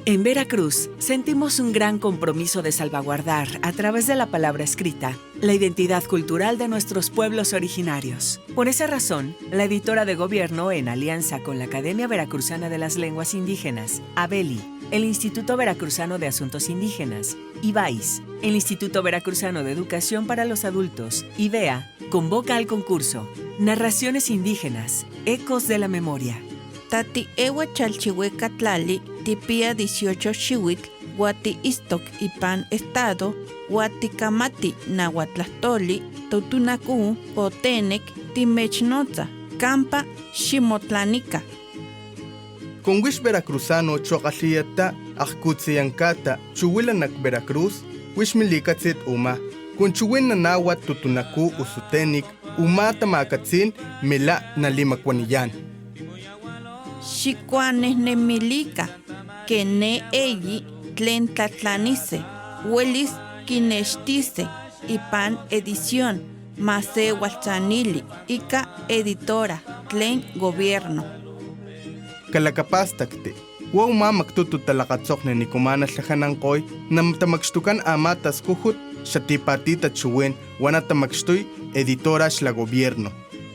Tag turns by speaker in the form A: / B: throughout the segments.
A: En Veracruz, sentimos un gran compromiso de salvaguardar, a través de la palabra escrita, la identidad cultural de nuestros pueblos originarios. Por esa razón, la editora de gobierno, en alianza con la Academia Veracruzana de las Lenguas Indígenas, ABELI, el Instituto Veracruzano de Asuntos Indígenas, IVAIS, el Instituto Veracruzano de Educación para los Adultos, IVEA, convoca al concurso Narraciones Indígenas, Ecos de la Memoria.
B: Tati ewa chalchihueca tlali, tipia 18 xihuitl, guati istok ipan estado, guati kamati nahuatlastoli, totunacu, potenec, timechnotza, campa, ximotlanica.
C: Con wish veracruzano chocaliata, ajkutziancata, chuwilanak Veracruz, wish milikatsit uma, con chuwin na nawat tutunaku usutenic, uma tamakatzin, mila nalimakwaniyan.
B: Xicuanes nemilica, que ne eyi tlen tlatlanice, huelis kinextice, ipan edición, mase hualtzanili, ica editora, tlen gobierno.
C: Kalakapastakte, wow mamaktutu talakatzokne ni kumana tlajanankoy, namtamakstukan amatas kuhut, xatipatita chuwen, wanatamakstuy, editora la gobierno.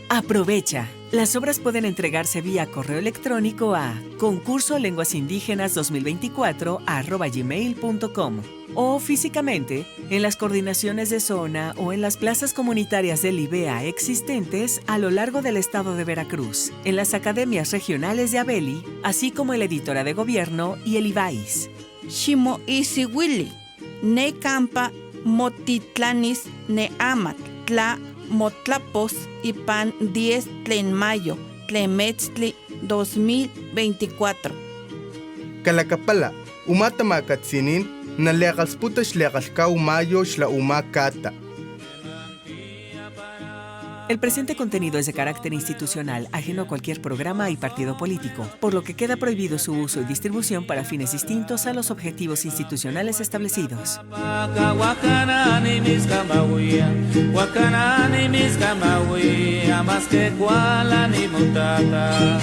A: Aprovecha. Las obras pueden entregarse vía correo electrónico a concursolenguasindígenas2024@gmail.com o físicamente en las coordinaciones de zona o en las plazas comunitarias del IVEA existentes a lo largo del estado de Veracruz, en las academias regionales de ABELI, así como en la editora de gobierno y el IVAIS.
B: Ximo isiwili, ne campa motitlanis ne amat, tla motlapos ipan 10 tlen mayo, tlemetztli 2024.
C: Kalakapala, umatamakatzinin, naleakalsputa xleakalkau mayo xla umakata.
A: El presente contenido es de carácter institucional, ajeno a cualquier programa y partido político, por lo que queda prohibido su uso y distribución para fines distintos a los objetivos institucionales establecidos.
D: Más que cual ni mutata.